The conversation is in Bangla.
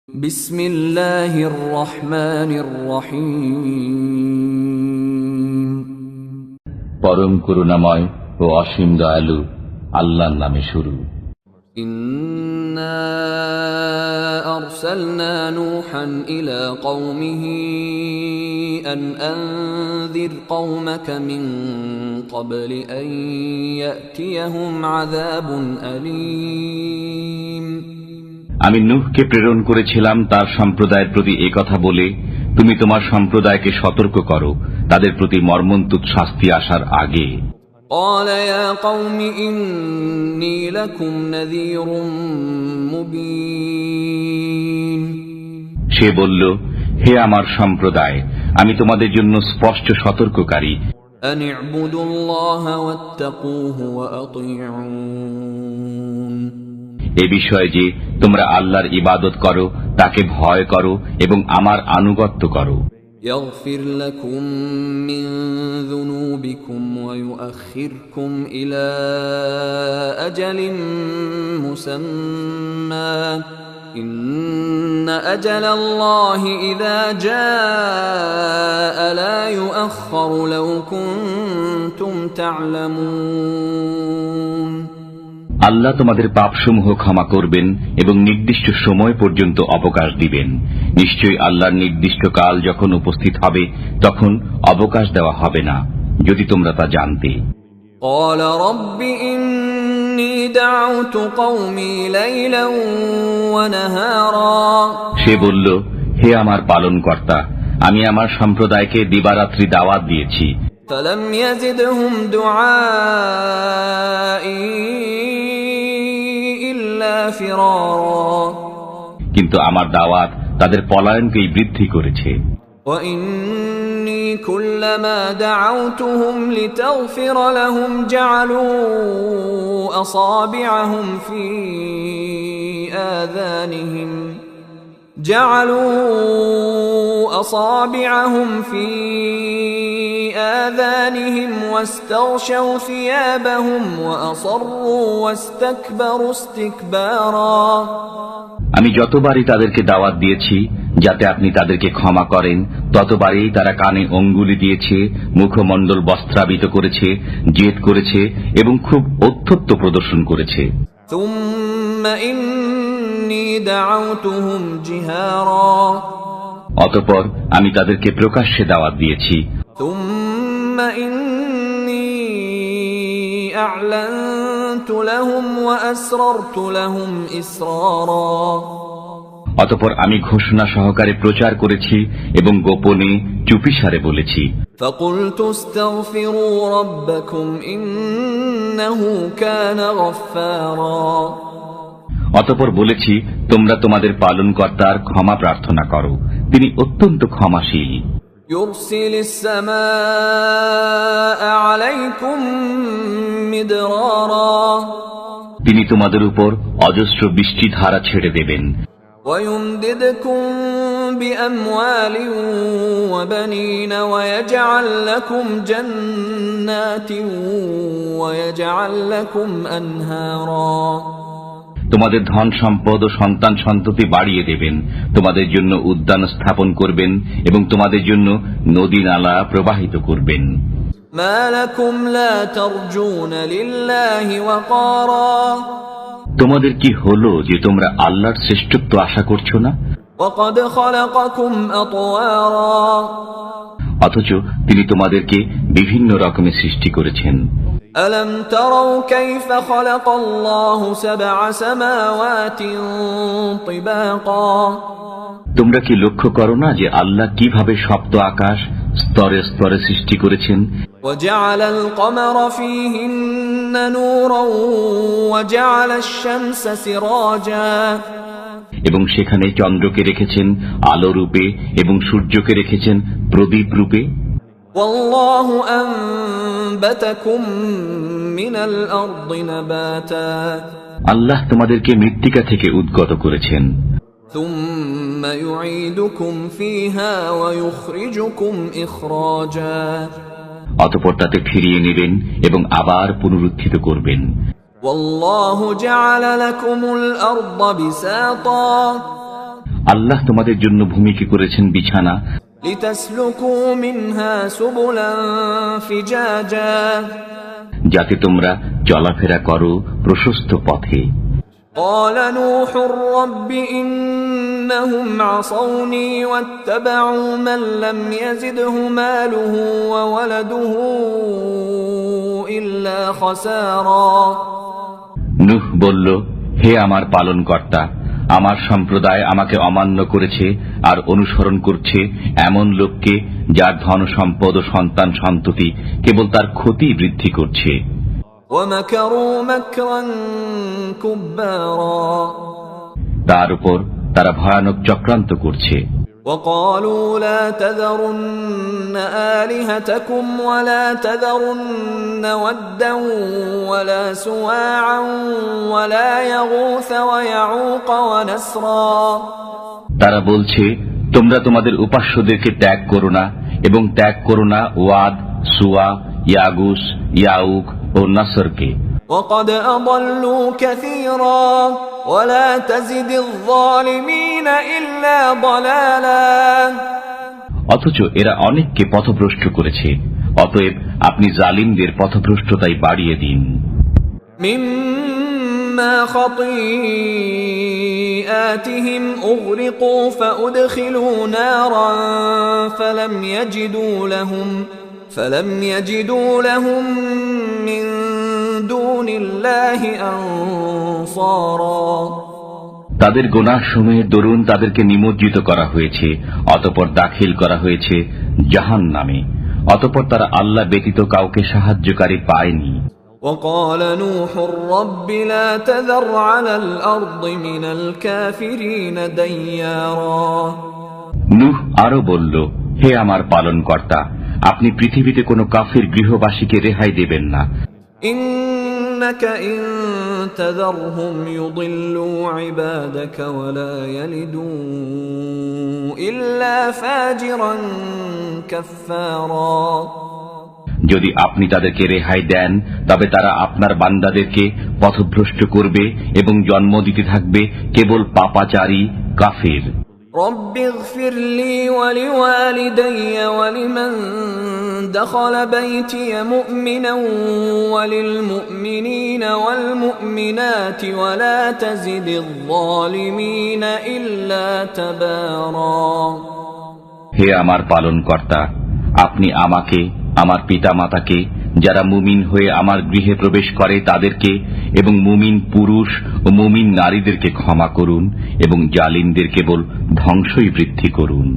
বিসমিল্লাহির রহমানির রহিম। পরম করুণাময় ও অসীম দয়ালু আল্লাহর নামে শুরু। ইন্না আরসালনা নূহান ইলা কওমিহি আন আনযির কওমাকা মিন ক্বাবলি আন ইয়াতিয়াহুম আযাবুন আলীম। আমি নূহকে প্রেরণ করেছিলাম তার সম্প্রদায়ের প্রতি একথা বলে, তুমি তোমার সম্প্রদায়কে সতর্ক করো তাদের প্রতি মর্মন্তুদ শাস্তি আসার আগে। قال يا قوم إني لكم نذير مبين। সে বলল, হে আমার সম্প্রদায়, আমি তোমাদের জন্য স্পষ্ট সতর্ককারী। أن اعبدوا الله واتقوه وأطيعون। এ বিষয়ে যে তোমরা আল্লাহর ইবাদত করো, তাকে ভয় করো এবং আমার আনুগত্য করো। يغفر لكم من ذنوبكم ويؤخركم إلى أجل مسمى إن أجل الله إذا جاء لا يؤخر لو كنتم تعلمون। আল্লাহ তোমাদের পাপসমূহ ক্ষমা করবেন এবং নির্দিষ্ট সময় পর্যন্ত অবকাশ দিবেন। নিশ্চয়ই আল্লাহর নির্দিষ্ট কাল যখন উপস্থিত হবে তখন অবকাশ দেওয়া হবে না, যদি তোমরা তা জানতে। قال رب إني دعوت قومي ليلا ونهارا। সে বলল, হে আমার পালনকর্তা, আমি আমার সম্প্রদায়কে দিবারাত্রি দাওয়াত দিয়েছি। فلم يزدهم دعائي إلا فرارا। কিন্তু আমার দাওয়াত তাদের পলায়নকেই বৃদ্ধি করেছে। وإني كلما دعوتهم لتغفر لهم جعلوا أصابعهم في آذانهم واستغشوا ثيابهم وأصروا واستكبروا استكبارا। আমি যতবারই তাদেরকে দাওয়াত দিয়েছি যাতে আপনি তাদেরকে ক্ষমা করেন, ততবারই তারা কানে অঙ্গুলি দিয়েছে, মুখমণ্ডল বস্ত্রাবৃত করেছে, জেদ করেছে এবং খুব অত্যত্ব প্রদর্শন করেছে। ثم إني دعوتهم جهارا। অতঃপর আমি তাদেরকে প্রকাশ্যে দাওয়াত দিয়েছি। ثم إني أعلنت لهم وأسررت لهم إسرارا। অতঃপর আমি ঘোষণা সহকারে প্রচার করেছি এবং গোপনে চুপিসারে বলেছি। فقلت استغفروا ربكم إنه كان غفارا। অতঃপর বলেছি, তোমরা তোমাদের পালনকর্তার ক্ষমা প্রার্থনা করো, তিনি অত্যন্ত ক্ষমাশীল। يرسل السماء عليكم مدرارا। তিনি তোমাদের উপর অজস্র বৃষ্টিধারা ছেড়ে দেবেন। ويمددكم بأموال وبنين ويجعل لكم جنات ويجعل لكم أنهارا। তোমাদের ধন সম্পদ ও সন্তান সন্ততি বাড়িয়ে দেবেন, তোমাদের জন্য উদ্যান স্থাপন করবেন এবং তোমাদের জন্য নদী নালা প্রবাহিত করবেন। ما لكم لا ترجون لله وقارا। তোমাদের কি হলো যে তোমরা আল্লাহর শ্রেষ্ঠত্ব আশা করছো না? وقد خلقكم أطوارا। অথচ তিনি তোমাদেরকে বিভিন্ন রকমের সৃষ্টি করেছেন। ألم تروا كيف خلق الله سبع سماوات طباقا। তোমরা কি লক্ষ্য করো না যে আল্লাহ কিভাবে সপ্ত আকাশ স্তরে স্তরে সৃষ্টি করেছেন? وجعل القمر فيهن نورا وجعل الشمس سراجا। এবং সেখানে চন্দ্রকে রেখেছেন আলো রূপে এবং সূর্যকে রেখেছেন প্রদীপ রূপে। والله أنبتكم من الأرض نباتا। আল্লাহ তোমাদেরকে মৃত্তিকা থেকে উদ্গত করেছেন। ثم يعيدكم فيها ويخرجكم إخراجا। অতঃপর তাতে ফিরিয়ে নেবেন এবং আবার পুনরুত্থিত করবেন। والله جعل لكم الأرض بساطا। আল্লাহ তোমাদের জন্য ভূমিকে করেছেন বিছানা, لتسلكوا منها سبلا فجاجا যাতে তোমরা চলাফেরা করো প্রশস্ত পথে। قال نوح رب إنهم عصوني واتبعوا من لم يزده ماله وولده إلا خسارا নূহ বলল, হে আমার পালনকর্তা, আমার সম্প্রদায় আমাকে অমান্য করেছে আর অনুসরণ করছে এমন লোককে যার ধন সম্পদ ও সন্তান সন্ততি কেবল তার ক্ষতি বৃদ্ধি করছে। ومكروا مكرا كبارا তার উপর তারা ভয়ানক চক্রান্ত করছে। وقالوا لا تذرن آلهتكم ولا تذرن ودا ولا سواعا ولا يغوث ويعوق ونسرا তারা বলছে, তোমরা তোমাদের উপাস্যদেরকে ত্যাগ করো না এবং ত্যাগ করো না ওয়াদ, সুয়া, ইয়াগুস, ইয়াউক ও নাসরকে। وقد أضلوا كثيرا ولا تزد الظالمين إلا ضلالا অথচ এরা অনেককে পথভ্রষ্ট করেছে, অতএব আপনি জালিমদের পথভ্রষ্টতাই বাড়িয়ে দিন। مما خطيئاتهم أغرقوا فأدخلوا نارا فلم يجدوا لهم من دون الله أنصارا তাদের গুনাহসমূহের দরুন তাদেরকে নিমজ্জিত করা হয়েছে, অতঃপর দাখিল করা হয়েছে জাহান্নামে, অতঃপর তারা আল্লাহ ব্যতীত কাউকে সাহায্যকারী পায়নি। وقال نوح رب لا تذر على الأرض من الكافرين ديارا নূহ আরো বলল, হে আমার পালনকর্তা, আপনি পৃথিবীতে কোনো কাফির গৃহবাসীকে রেহাই দেবেন না। إنك إن تذرهم يضلوا عبادك ولا يلدوا إلا فاجرا كفارا যদি আপনি তাদেরকে রেহাই দেন তবে তারা আপনার বান্দাদেরকে পথভ্রষ্ট করবে এবং জন্ম দিতে থাকবে কেবল পাপাচারী কাফির। رب اغفر لي ولوالدي ولمن دخل بيتي مؤمنا وللمؤمنين والمؤمنات ولا تزد الظالمين إلا تبارا হে আমার পালনকর্তা, আপনি আমাকে, আমার পিতামাতাকে, যারা মুমিন হয়ে আমার গৃহে প্রবেশ করে তাদেরকে এবং মুমিন পুরুষ ও মুমিন নারীদেরকে ক্ষমা করুন এবং জালিমদের কেবল ধ্বংসই বৃদ্ধি করুন।